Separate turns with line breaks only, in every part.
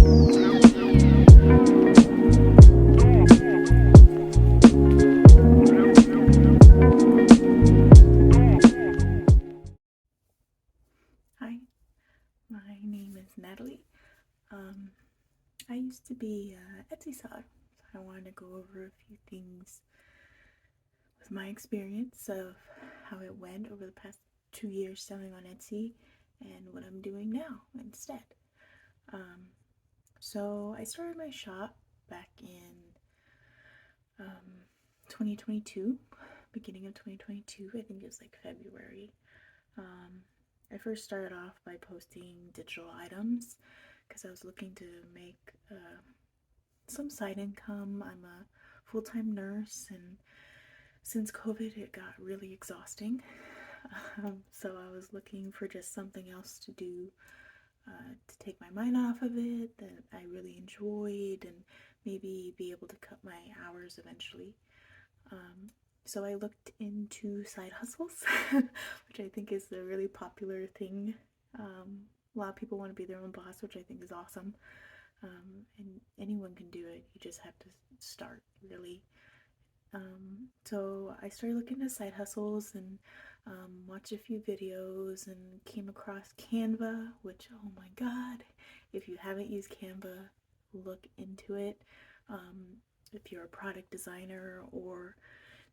Hi, my name is Natalie. I used to be an Etsy seller, so I wanted to go over a few things with my experience of how it went over the past 2 years selling on Etsy and what I'm doing now instead. Um, so I started my shop back in 2022, beginning of 2022. I think it was like February. Um, I first started off by posting digital items because I was looking to make some side income. I'm a full-time nurse, and since COVID, it got really exhausting. So I was looking for just something else to do to take my mind off of it that I really enjoyed and maybe be able to cut my hours eventually. Um, so I looked into side hustles, which I think is a really popular thing. A lot of people want to be their own boss, which I think is awesome. And anyone can do it. You just have to start, really. So I started looking at side hustles and watched a few videos and came across Canva, which, oh my god, if you haven't used Canva, look into it. If you're a product designer or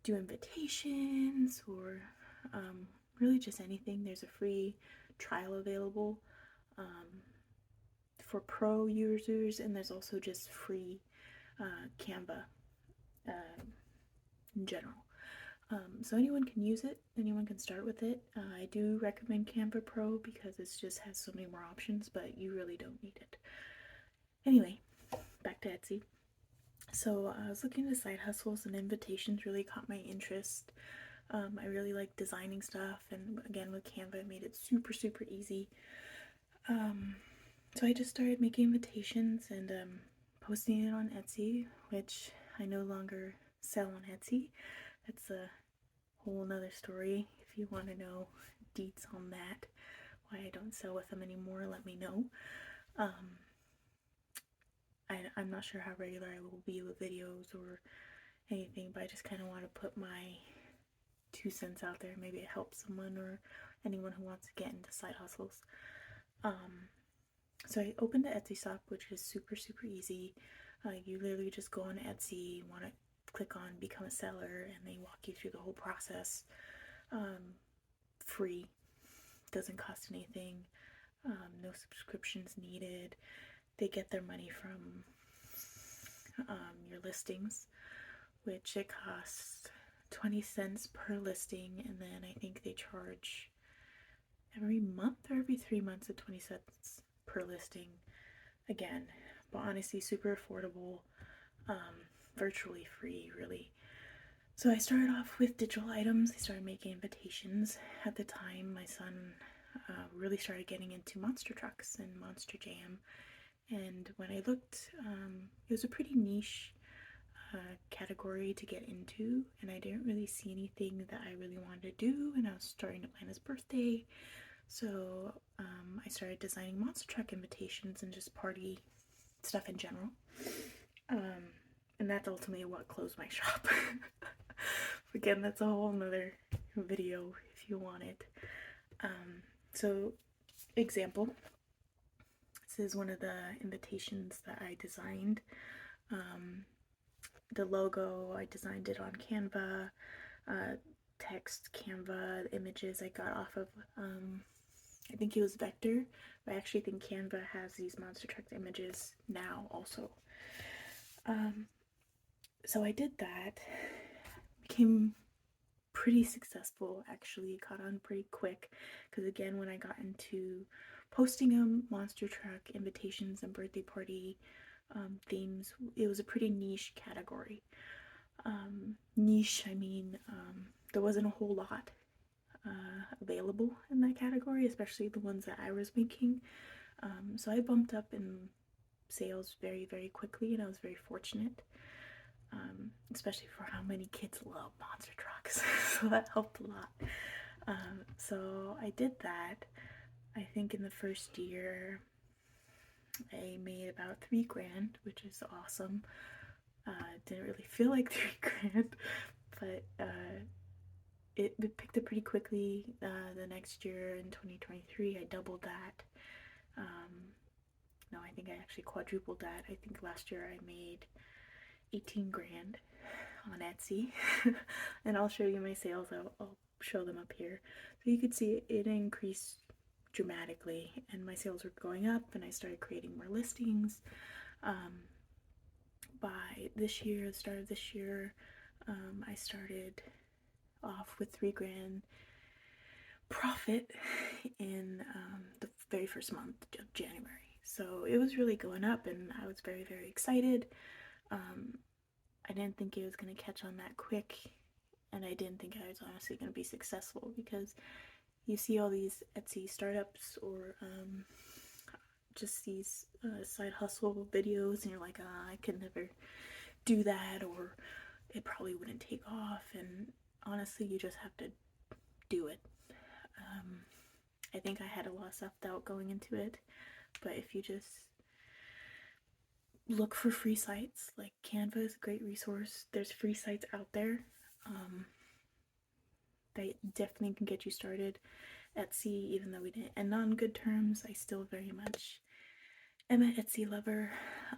do invitations or really just anything, there's a free trial available for pro users, and there's also just free Canva uh, in general. So anyone can use it, anyone can start with it. I do recommend Canva Pro because it just has so many more options, but you really don't need it. Anyway, back to Etsy. So I was looking at side hustles, and invitations really caught my interest. I really like designing stuff, and again with Canva, it made it super, super easy. So I just started making invitations and posting it on Etsy, which I no longer sell on Etsy. That's a whole nother story. If you want to know deets on that, why I don't sell with them anymore, let me know. I'm not sure how regular I will be with videos or anything, but I just kind of want to put my 2 cents out there. Maybe it helps someone or anyone who wants to get into side hustles. So I opened the Etsy shop, which is super, super easy. You literally just go on Etsy, want to click on become a seller, and they walk you through the whole process. Free, doesn't cost anything, no subscriptions needed. They get their money from your listings, which it costs 20 cents per listing, and then I think they charge every month or every 3 months at 20 cents per listing again. But honestly, super affordable, virtually free, really. So I started off with digital items. I started making invitations. At the time, my son really started getting into monster trucks and Monster Jam. And when I looked, it was a pretty niche category to get into, and I didn't really see anything that I really wanted to do, and I was starting to plan his birthday. So I started designing monster truck invitations and just party stuff in general. And that's ultimately what closed my shop. Again, that's a whole nother video if you want it. So, example, this is one of the invitations that I designed. The logo, I designed it on Canva. Text, Canva, the images I got off of, I think it was Vector, but I actually think Canva has these monster truck images now also. So I did that, became pretty successful actually. It caught on pretty quick because again, when I got into posting monster truck invitations and birthday party themes, it was a pretty niche category. Niche, I mean, there wasn't a whole lot available in that category, especially the ones that I was making. So I bumped up in sales very, very quickly, and I was very fortunate, especially for how many kids love monster trucks. So that helped a lot. So I did that. I think in the first year, I made about $3,000, which is awesome. Didn't really feel like $3,000, but it picked up pretty quickly. The next year in 2023, I doubled that. No, I think I actually quadrupled that. I think last year I made $18,000 on Etsy, and I'll show you my sales. I'll show them up here, so you could see it increased dramatically, and my sales were going up, and I started creating more listings. By this year, the start of this year, I started off with $3,000 profit in the very first month of January. So it was really going up, and I was very, very excited. I didn't think it was going to catch on that quick, and I didn't think I was honestly going to be successful, because you see all these Etsy startups or just these side hustle videos, and you're like, I could never do that, or it probably wouldn't take off. And honestly, you just have to do it. I think I had a lot of self-doubt going into it, but if you just look for free sites, like Canva is a great resource. There's free sites out there. They definitely can get you started. Etsy, even though we didn't end on good terms, I still very much am an Etsy lover.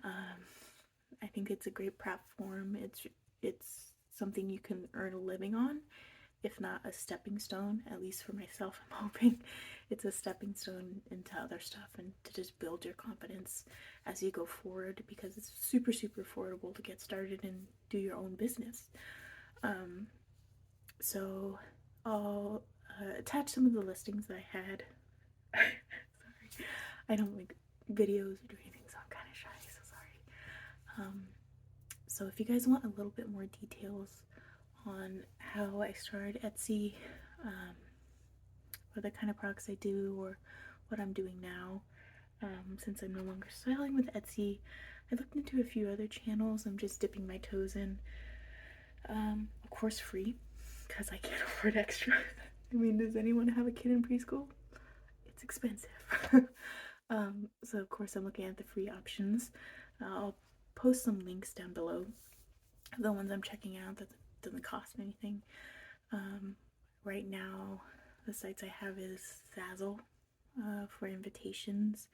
I think it's a great platform. It's something you can earn a living on, if not a stepping stone. At least for myself, I'm hoping it's a stepping stone into other stuff, and to just build your confidence as you go forward, because it's super, super affordable to get started and do your own business. So I'll attach some of the listings that I had. Sorry, I don't like videos or do anything, so I'm kind of shy, so sorry. So if you guys want a little bit more details on how I started Etsy, what the kind of products I do, or what I'm doing now, since I'm no longer selling with Etsy, I looked into a few other channels. I'm just dipping my toes in. Of course, free, because I can't afford extra. I mean, does anyone have a kid in preschool? It's expensive. So of course I'm looking at the free options. I'll post some links down below, the ones I'm checking out that doesn't cost anything. Right now, the sites I have is Zazzle for invitations.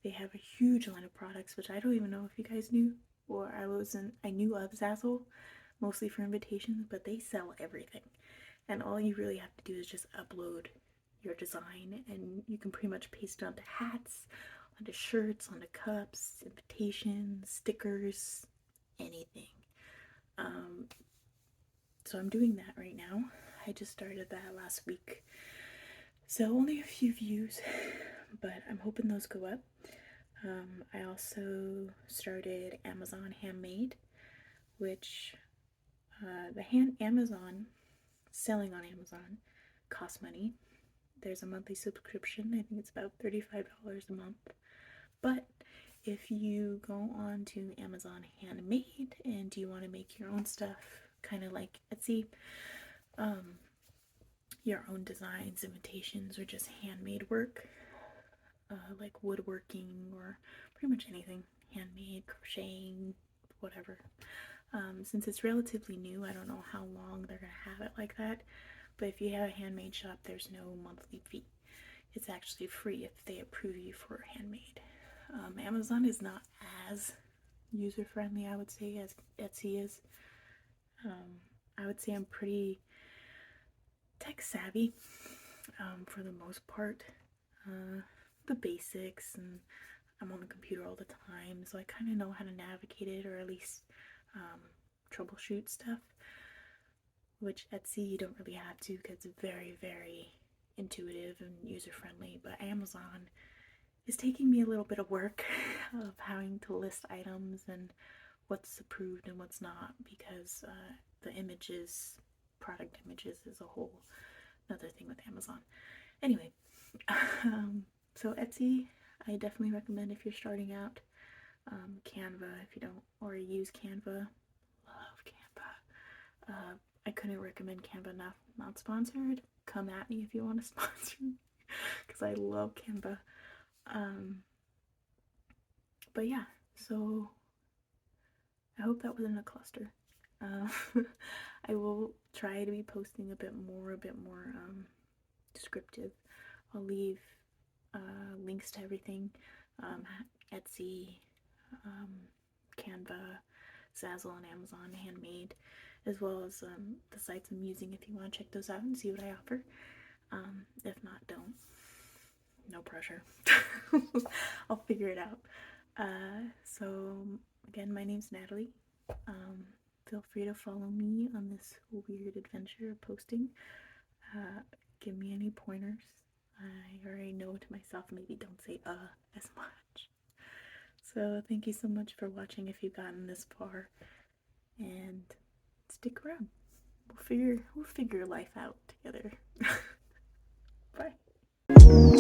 They have a huge line of products, which I don't even know if you guys knew, or I knew of Zazzle mostly for invitations, but they sell everything, and all you really have to do is just upload your design, and you can pretty much paste it onto hats, onto shirts, onto cups, invitations, stickers, anything. So I'm doing that right now. I just started that last week, so only a few views, but I'm hoping those go up. I also started Amazon Handmade, which Amazon, selling on Amazon costs money. There's a monthly subscription. I think it's about $35 a month. But if you go on to Amazon Handmade and you want to make your own stuff, kind of like Etsy, your own designs, invitations, or just handmade work, like woodworking or pretty much anything, handmade, crocheting, whatever. Since it's relatively new, I don't know how long they're going to have it like that, but if you have a handmade shop, there's no monthly fee. It's actually free if they approve you for handmade. Amazon is not as user-friendly, I would say, as Etsy is. I would say I'm pretty tech-savvy for the most part. The basics, and I'm on the computer all the time, so I kind of know how to navigate it, or at least troubleshoot stuff, which Etsy you don't really have to, because it's very, very intuitive and user-friendly. But Amazon is taking me a little bit of work of having to list items and what's approved and what's not, because the images, product images, is a whole another thing with Amazon. Anyway, so Etsy I definitely recommend if you're starting out. Canva, if you don't already use Canva, love Canva. I couldn't recommend Canva enough. Not sponsored. Come at me if you want to sponsor me, because I love Canva. But yeah, so I hope that wasn't a cluster. Uh, I will try to be posting a bit more descriptive. I'll leave links to everything, um, Etsy, um, Canva, Zazzle, and Amazon Handmade, as well as the sites I'm using if you want to check those out and see what I offer. If not, don't. No pressure. I'll figure it out. So, again, my name's Natalie. Feel free to follow me on this weird adventure of posting. Give me any pointers. I already know to myself, maybe don't say as much. So thank you so much for watching if you've gotten this far, and stick around. We'll figure life out together. Bye.